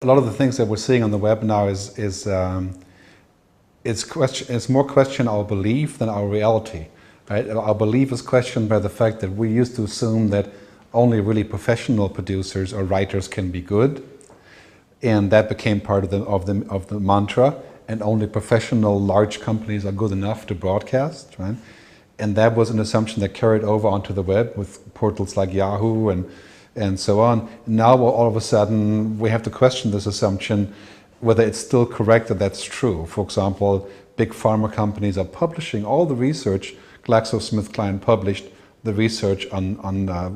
lot of the things that we're seeing on the web now is more question our belief than our reality. Right? Our belief is questioned by the fact that we used to assume that only really professional producers or writers can be good, and that became part of the mantra. And only professional large companies are good enough to broadcast, right? And that was an assumption that carried over onto the web with portals like Yahoo and so on. Now all of a sudden we have to question this assumption, whether it's still correct that that's true. For example, big pharma companies are publishing all the research. GlaxoSmithKline published the research on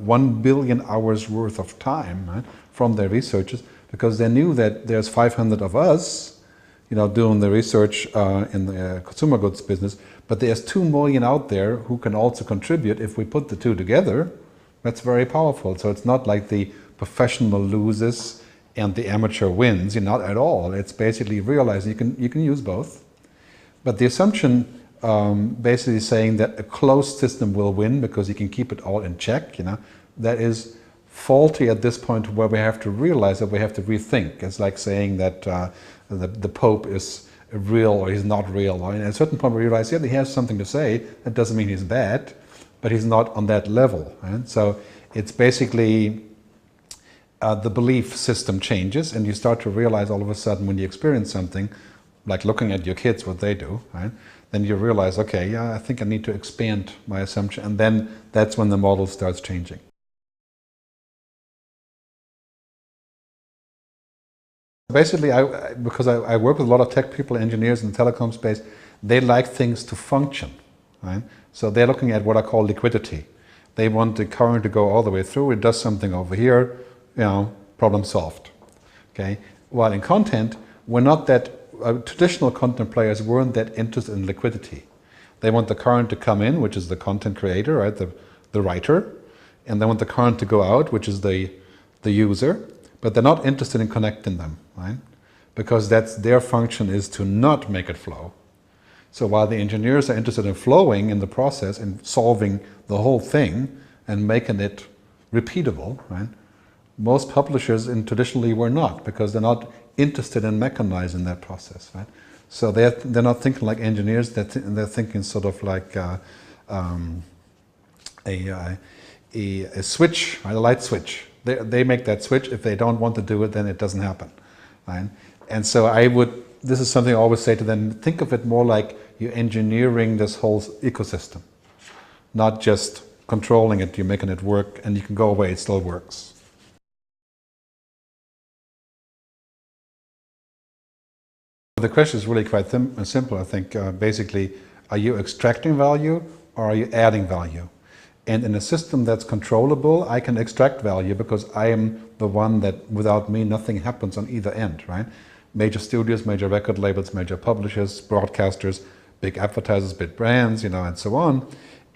1 billion hours worth of time, right, from their researchers, because they knew that there's 500 of us, doing the research in the consumer goods business, but there's 2 million out there who can also contribute. If we put the two together, that's very powerful. So it's not like the professional loses and the amateur wins, not at all. It's basically realizing you can use both. But the assumption basically saying that a closed system will win because you can keep it all in check, that is faulty at this point, where we have to realize that we have to rethink. It's like saying that the Pope is real or he's not real. At a certain point we realize, yeah, he has something to say. That doesn't mean he's bad, but he's not on that level. Right? So it's basically the belief system changes, and you start to realize all of a sudden when you experience something, like looking at your kids, what they do, right? Then you realize, okay, yeah, I think I need to expand my assumption, and then that's when the model starts changing. Basically, because I work with a lot of tech people, engineers in the telecom space, they like things to function, right? So they're looking at what I call liquidity. They want the current to go all the way through. It does something over here, problem solved. Okay. While in content, we're not that. Traditional content players weren't that interested in liquidity. They want the current to come in, which is the content creator, right, the writer, and they want the current to go out, which is the user. But they're not interested in connecting them, right? Because that's their function, is to not make it flow. So while the engineers are interested in flowing in the process and solving the whole thing and making it repeatable, right? Most publishers traditionally were not, because they're not interested in mechanizing that process, right? So they're not thinking like engineers. They're thinking sort of like a switch, right? A light switch. They make that switch. If they don't want to do it, then it doesn't happen, right? And so this is something I always say to them, think of it more like you're engineering this whole ecosystem, not just controlling it, you're making it work, and you can go away, it still works. The question is really quite simple, I think. Basically, are you extracting value or are you adding value? And in a system that's controllable, I can extract value because I am the one that, without me, nothing happens on either end, right? Major studios, major record labels, major publishers, broadcasters, big advertisers, big brands, and so on.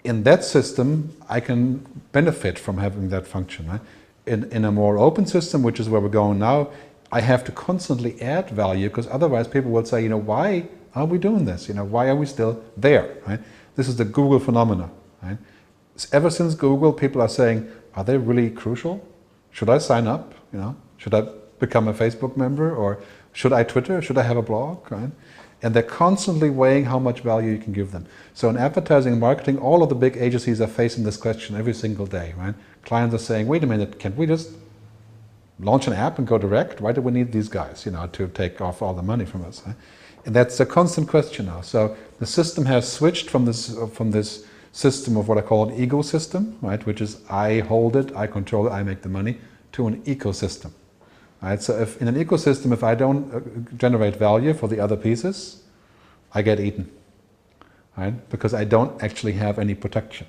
In that system, I can benefit from having that function, right? In a more open system, which is where we're going now, I have to constantly add value, because otherwise people will say, why are we doing this? Why are we still there, right? This is the Google phenomena, right? Ever since Google, people are saying, are they really crucial? Should I sign up? Should I become a Facebook member? Or should I Twitter? Should I have a blog, right? And they're constantly weighing how much value you can give them. So in advertising and marketing, all of the big agencies are facing this question every single day, right? Clients are saying, wait a minute, can't we just launch an app and go direct? Why do we need these guys, to take off all the money from us? Right? And that's a constant question now. So the system has switched from this system of what I call an ecosystem, right? Which is I hold it, I control it, I make the money, to an ecosystem. Right? So if in an ecosystem, if I don't generate value for the other pieces, I get eaten, right? Because I don't actually have any protection.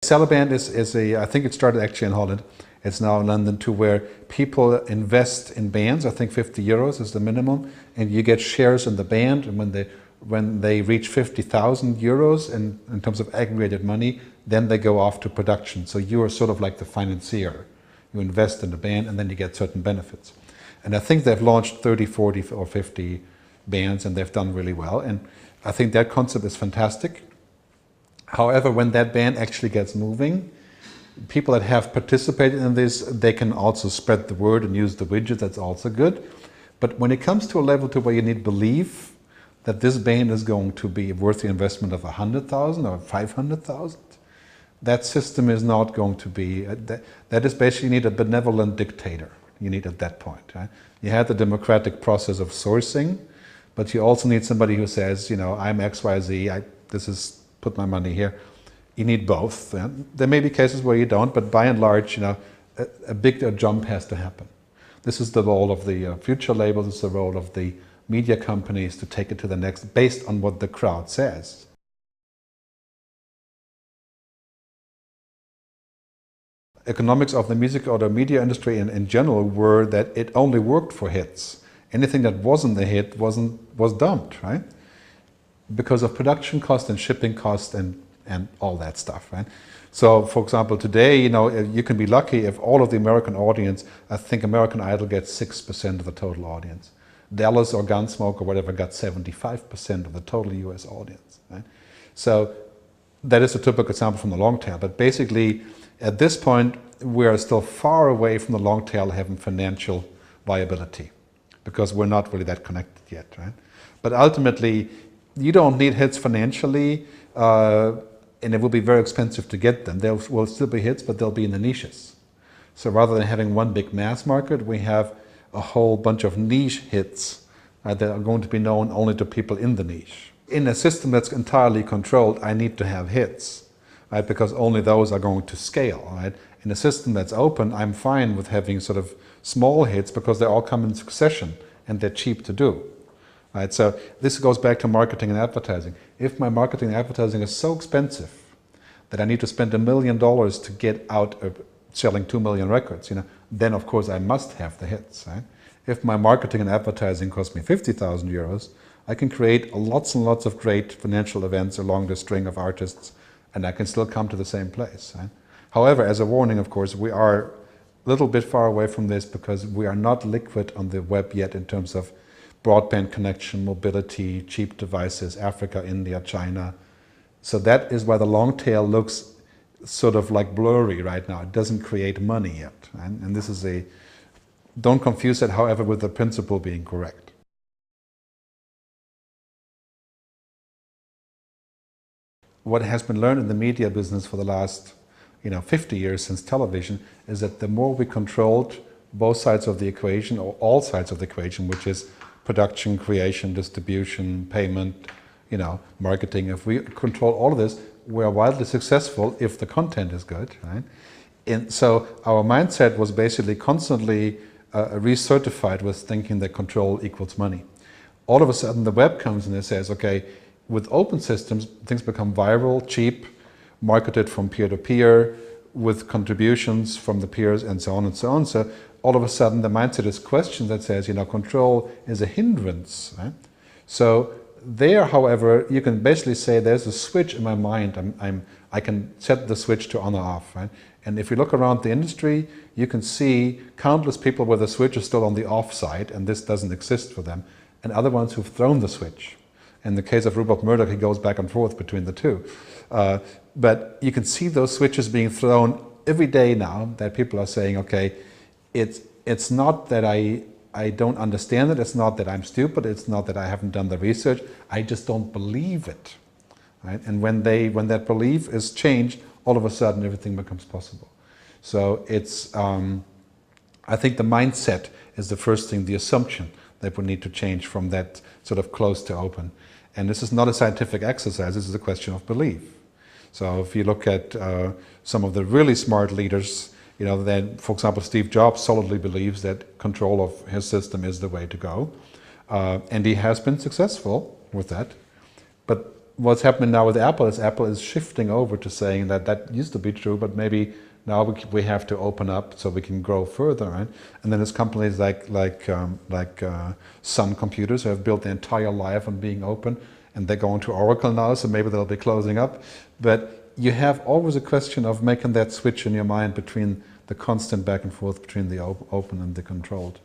Sellaband is I think it started actually in Holland. It's now in London too, where people invest in bands. I think 50 euros is the minimum, and you get shares in the band. And when they reach 50,000 euros in terms of aggregated money, then they go off to production. So you are sort of like the financier. You invest in the band, and then you get certain benefits. And I think they've launched 30, 40, or 50 bands, and they've done really well. And I think that concept is fantastic. However, when that band actually gets moving, People that have participated in this, they can also spread the word and use the widget. That's also good. But when it comes to a level to where you need belief that this band is going to be worth the investment of 100,000 or 500,000, that system is not going to be. That is basically, you need a benevolent dictator. You need at that point. Right? You had the democratic process of sourcing, but you also need somebody who says, you know, I'm XYZ. This is put my money here. You need both. There may be cases where you don't, but by and large, you know, a big jump has to happen. This is the role of the future labels. It's the role of the media companies to take it to the next, based on what the crowd says. Economics of the music or the media industry in general were that it only worked for hits. Anything that wasn't a hit was dumped, right? Because of production cost and shipping cost and all that stuff, right? So, for example, today, you know, you can be lucky if all of the American audience, I think American Idol gets 6% of the total audience. Dallas or Gunsmoke or whatever got 75% of the total US audience, right? So that is a typical example from the Longtail, but basically at this point we are still far away from the Longtail having financial viability because we're not really that connected yet, right? But ultimately you don't need hits financially, and it will be very expensive to get them. There will still be hits, but they'll be in the niches. So rather than having one big mass market, we have a whole bunch of niche hits that are going to be known only to people in the niche. In a system that's entirely controlled, I need to have hits, right? Because only those are going to scale, right? In a system that's open, I'm fine with having sort of small hits because they all come in succession and they're cheap to do, right? So this goes back to marketing and advertising. If my marketing and advertising is so expensive that I need to spend $1 million to get out of selling 2 million records, you know, then of course I must have the hits, right? If my marketing and advertising costs me 50,000 euros, I can create lots and lots of great financial events along the string of artists, and I can still come to the same place, right? However, as a warning, of course, we are a little bit far away from this because we are not liquid on the web yet in terms of broadband connection, mobility, cheap devices, Africa, India, China. So that is why the long tail looks sort of like blurry right now. It doesn't create money yet. Right? And this is don't confuse it, however, with the principle being correct. What has been learned in the media business for the last 50 years since television is that the more we controlled both sides of the equation, or all sides of the equation, which is production, creation, distribution, payment, marketing, if we control all of this, we are wildly successful if the content is good, right? And so our mindset was basically constantly recertified with thinking that control equals money. All of a sudden the web comes and it says, okay, with open systems, things become viral, cheap, marketed from peer-to-peer, with contributions from the peers and so on and so on. So all of a sudden the mindset is questioned that says, control is a hindrance, right? So there, however, you can basically say there's a switch in my mind. I can set the switch to on or off, right? And if you look around the industry, you can see countless people where the switch is still on the off side and this doesn't exist for them, and other ones who've thrown the switch. In the case of Rupert Murdoch, he goes back and forth between the two. But you can see those switches being thrown every day now, that people are saying, okay, it's not that I don't understand it, it's not that I'm stupid, it's not that I haven't done the research, I just don't believe it. Right? And when that belief is changed, all of a sudden everything becomes possible. So it's, I think the mindset is the first thing, the assumption that we need to change from that sort of closed to open. And this is not a scientific exercise, this is a question of belief. So if you look at some of the really smart leaders, then, for example, Steve Jobs solidly believes that control of his system is the way to go. And he has been successful with that. But what's happening now with Apple is shifting over to saying that used to be true, but maybe now we have to open up so we can grow further, right? And then there's companies like Sun Computers who have built their entire life on being open, and they're going to Oracle now, so maybe they'll be closing up. But you have always a question of making that switch in your mind between the constant back and forth between the open and the controlled.